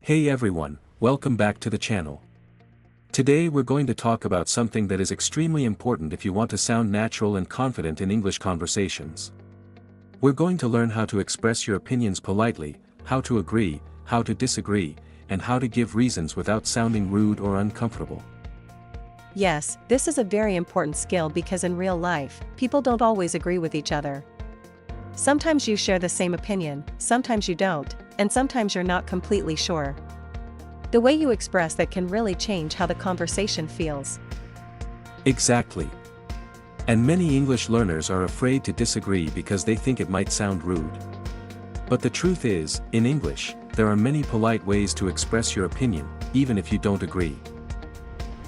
Hey everyone, welcome back to the channel. Today we're going to talk about something that is extremely important if you want to sound natural and confident in English conversations. We're going to learn how to express your opinions politely, how to agree, how to disagree, and how to give reasons without sounding rude or uncomfortable. Yes, this is a very important skill because in real life, people don't always agree with each other. Sometimes you share the same opinion, sometimes you don't, and sometimes you're not completely sure. The way you express that can really change how the conversation feels. Exactly. And many English learners are afraid to disagree because they think it might sound rude. But the truth is, in English, there are many polite ways to express your opinion, even if you don't agree.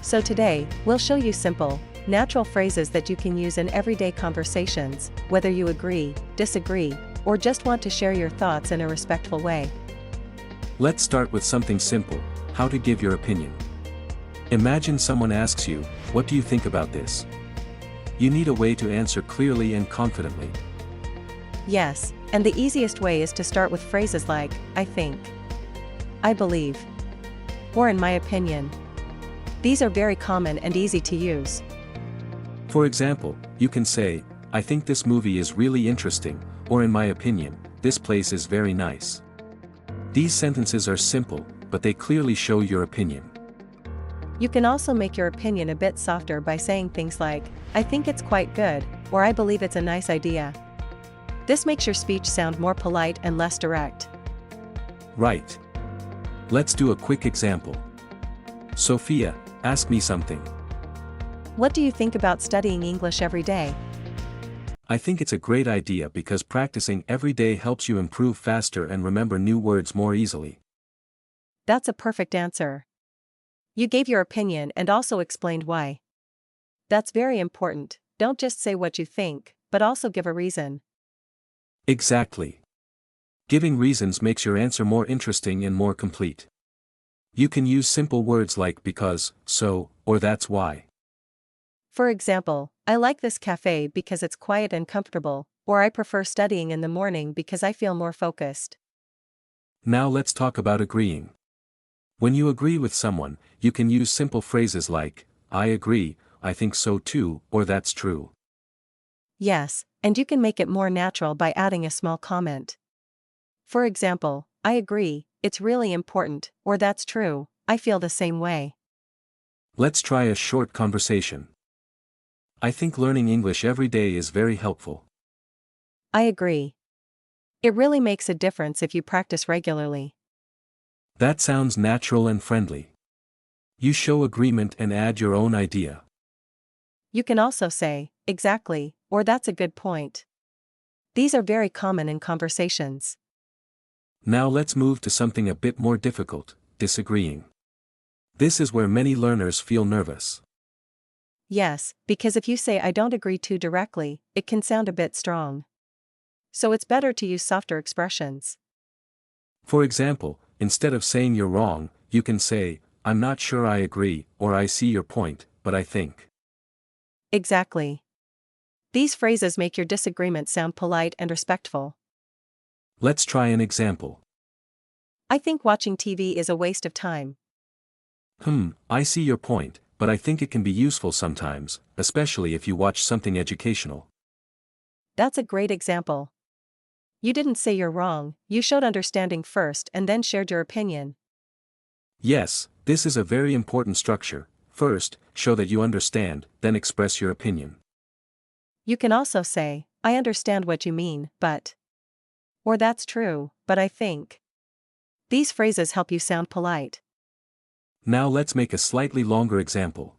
So today, we'll show you simple, natural phrases that you can use in everyday conversations, whether you agree, disagree, or just want to share your thoughts in a respectful way. Let's start with something simple: how to give your opinion. Imagine someone asks you, "What do you think about this?" You need a way to answer clearly and confidently. Yes, and the easiest way is to start with phrases like, I think, I believe, or in my opinion. These are very common and easy to use. For example, you can say, "I think this movie is really interesting," or "In my opinion, this place is very nice." These sentences are simple, but they clearly show your opinion. You can also make your opinion a bit softer by saying things like, I think it's quite good, or I believe it's a nice idea. This makes your speech sound more polite and less direct. Right. Let's do a quick example. Sophia, ask me something. What do you think about studying English every day? I think it's a great idea because practicing every day helps you improve faster and remember new words more easily. That's a perfect answer. You gave your opinion and also explained why. That's very important. Don't just say what you think, but also give a reason. Exactly. Giving reasons makes your answer more interesting and more complete. You can use simple words like because, so, or that's why. For example, I like this cafe because it's quiet and comfortable, or I prefer studying in the morning because I feel more focused. Now let's talk about agreeing. When you agree with someone, you can use simple phrases like, I agree, I think so too, or that's true. Yes, and you can make it more natural by adding a small comment. For example, I agree, it's really important, or that's true, I feel the same way. Let's try a short conversation. I think learning English every day is very helpful. I agree. It really makes a difference if you practice regularly. That sounds natural and friendly. You show agreement and add your own idea. You can also say, exactly, or that's a good point. These are very common in conversations. Now let's move to something a bit more difficult: disagreeing. This is where many learners feel nervous. Yes, because if you say I don't agree too directly, it can sound a bit strong. So it's better to use softer expressions. For example, instead of saying you're wrong, you can say, I'm not sure I agree, or I see your point, but I think. Exactly. These phrases make your disagreement sound polite and respectful. Let's try an example. I think watching TV is a waste of time. I see your point, but I think it can be useful sometimes, especially if you watch something educational. That's a great example. You didn't say you're wrong, you showed understanding first and then shared your opinion. Yes, this is a very important structure. First, show that you understand, then express your opinion. You can also say, I understand what you mean, but. Or that's true, but I think. These phrases help you sound polite. Now let's make a slightly longer example.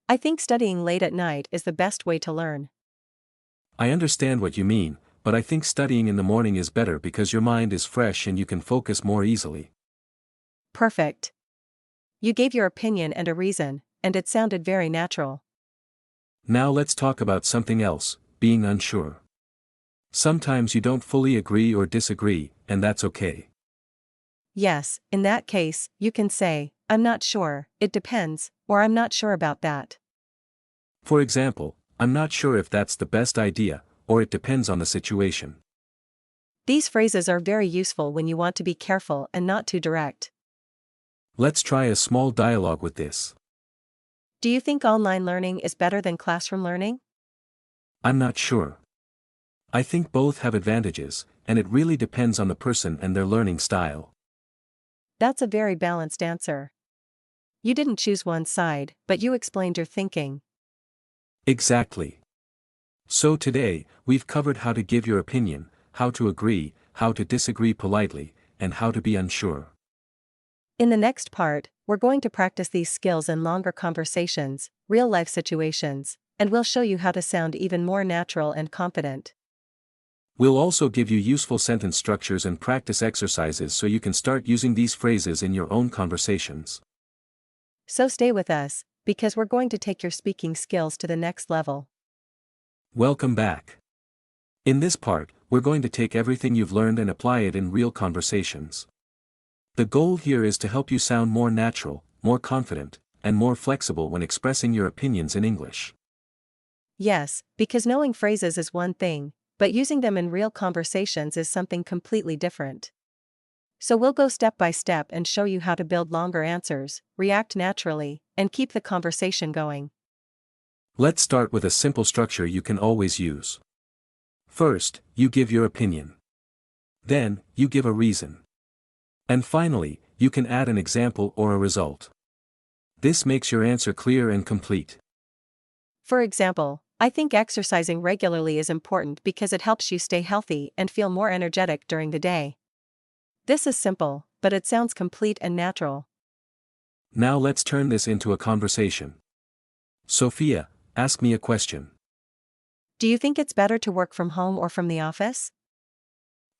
I think studying late at night is the best way to learn. I understand what you mean, but I think studying in the morning is better because your mind is fresh and you can focus more easily. Perfect. You gave your opinion and a reason, and it sounded very natural. Now let's talk about something else: being unsure. Sometimes you don't fully agree or disagree, and that's okay. Yes, in that case, you can say, I'm not sure, it depends, or I'm not sure about that. For example, I'm not sure if that's the best idea, or it depends on the situation. These phrases are very useful when you want to be careful and not too direct. Let's try a small dialogue with this. Do you think online learning is better than classroom learning? I'm not sure. I think both have advantages, and it really depends on the person and their learning style. That's a very balanced answer. You didn't choose one side, but you explained your thinking. Exactly. So today, we've covered how to give your opinion, how to agree, how to disagree politely, and how to be unsure. In the next part, we're going to practice these skills in longer conversations, real-life situations, and we'll show you how to sound even more natural and confident. We'll also give you useful sentence structures and practice exercises so you can start using these phrases in your own conversations. So stay with us, because we're going to take your speaking skills to the next level. Welcome back. In this part, we're going to take everything you've learned and apply it in real conversations. The goal here is to help you sound more natural, more confident, and more flexible when expressing your opinions in English. Yes, because knowing phrases is one thing, but using them in real conversations is something completely different. So we'll go step by step and show you how to build longer answers, react naturally, and keep the conversation going. Let's start with a simple structure you can always use. First, you give your opinion. Then, you give a reason. And finally, you can add an example or a result. This makes your answer clear and complete. For example, I think exercising regularly is important because it helps you stay healthy and feel more energetic during the day. This is simple, but it sounds complete and natural. Now let's turn this into a conversation. Sophia, ask me a question. Do you think it's better to work from home or from the office?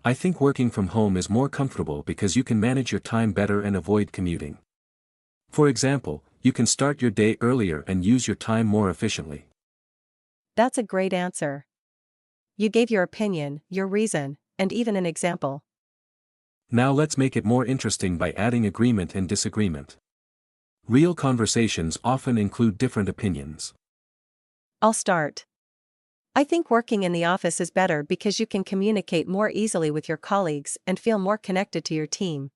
I think working from home is more comfortable because you can manage your time better and avoid commuting. For example, you can start your day earlier and use your time more efficiently. That's a great answer. You gave your opinion, your reason, and even an example. Now let's make it more interesting by adding agreement and disagreement. Real conversations often include different opinions. I'll start. I think working in the office is better because you can communicate more easily with your colleagues and feel more connected to your team.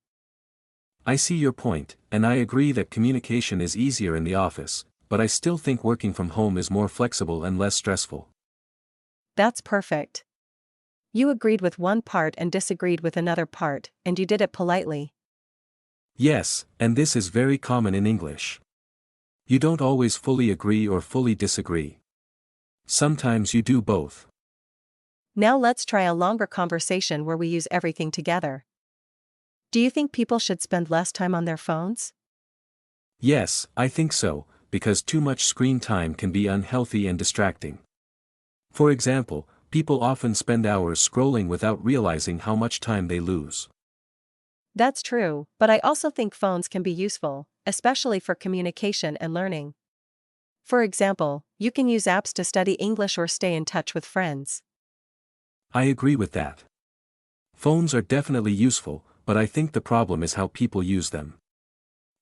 I see your point, and I agree that communication is easier in the office, but I still think working from home is more flexible and less stressful. That's perfect. You agreed with one part and disagreed with another part, and you did it politely. Yes, and this is very common in English. You don't always fully agree or fully disagree. Sometimes you do both. Now let's try a longer conversation where we use everything together. Do you think people should spend less time on their phones? Yes, I think so, because too much screen time can be unhealthy and distracting. For example, people often spend hours scrolling without realizing how much time they lose. That's true, but I also think phones can be useful, especially for communication and learning. For example, you can use apps to study English or stay in touch with friends. I agree with that. Phones are definitely useful, but I think the problem is how people use them.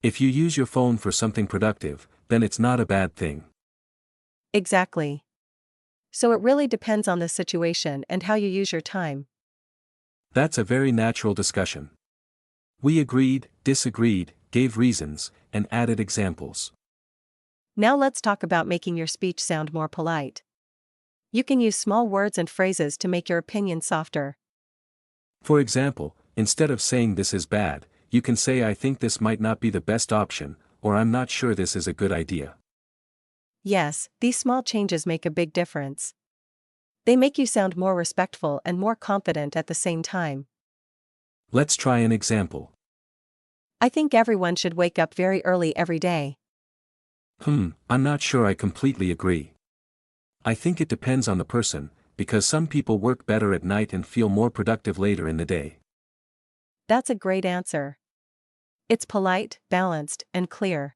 If you use your phone for something productive, then it's not a bad thing. Exactly. So it really depends on the situation and how you use your time. That's a very natural discussion. We agreed, disagreed, gave reasons, and added examples. Now let's talk about making your speech sound more polite. You can use small words and phrases to make your opinion softer. For example, instead of saying this is bad, you can say I think this might not be the best option, or I'm not sure this is a good idea. Yes, these small changes make a big difference. They make you sound more respectful and more confident at the same time. Let's try an example. I think everyone should wake up very early every day. I'm not sure I completely agree. I think it depends on the person, because some people work better at night and feel more productive later in the day. That's a great answer. It's polite, balanced, and clear.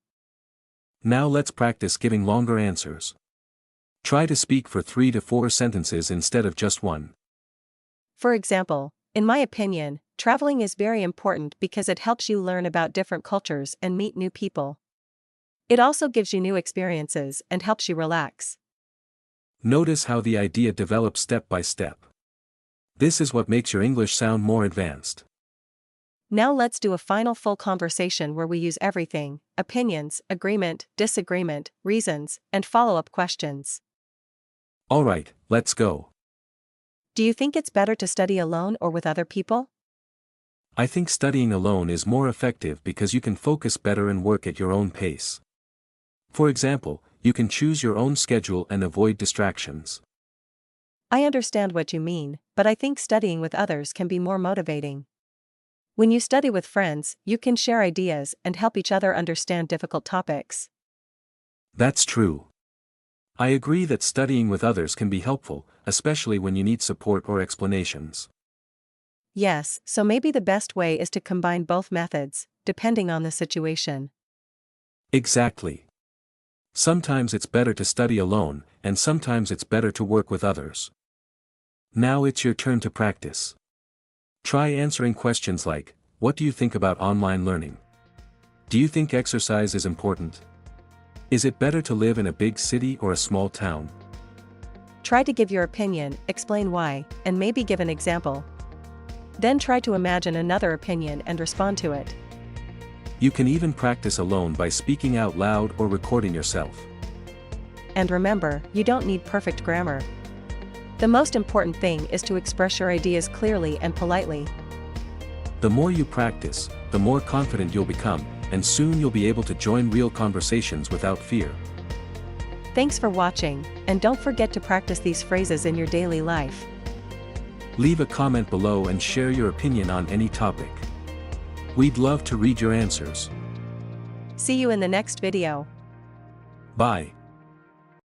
Now let's practice giving longer answers. Try to speak for 3 to 4 sentences instead of just one. For example, in my opinion, traveling is very important because it helps you learn about different cultures and meet new people. It also gives you new experiences and helps you relax. Notice how the idea develops step by step. This is what makes your English sound more advanced. Now let's do a final full conversation where we use everything: opinions, agreement, disagreement, reasons, and follow-up questions. Alright, let's go. Do you think it's better to study alone or with other people? I think studying alone is more effective because you can focus better and work at your own pace. For example, you can choose your own schedule and avoid distractions. I understand what you mean, but I think studying with others can be more motivating. When you study with friends, you can share ideas and help each other understand difficult topics. That's true. I agree that studying with others can be helpful, especially when you need support or explanations. Yes, so maybe the best way is to combine both methods, depending on the situation. Exactly. Sometimes it's better to study alone, and sometimes it's better to work with others. Now it's your turn to practice. Try answering questions like, what do you think about online learning? Do you think exercise is important? Is it better to live in a big city or a small town? Try to give your opinion, explain why, and maybe give an example. Then try to imagine another opinion and respond to it. You can even practice alone by speaking out loud or recording yourself. And remember, you don't need perfect grammar. The most important thing is to express your ideas clearly and politely. The more you practice, the more confident you'll become, and soon you'll be able to join real conversations without fear. Thanks for watching, and don't forget to practice these phrases in your daily life. Leave a comment below and share your opinion on any topic. We'd love to read your answers. See you in the next video. Bye.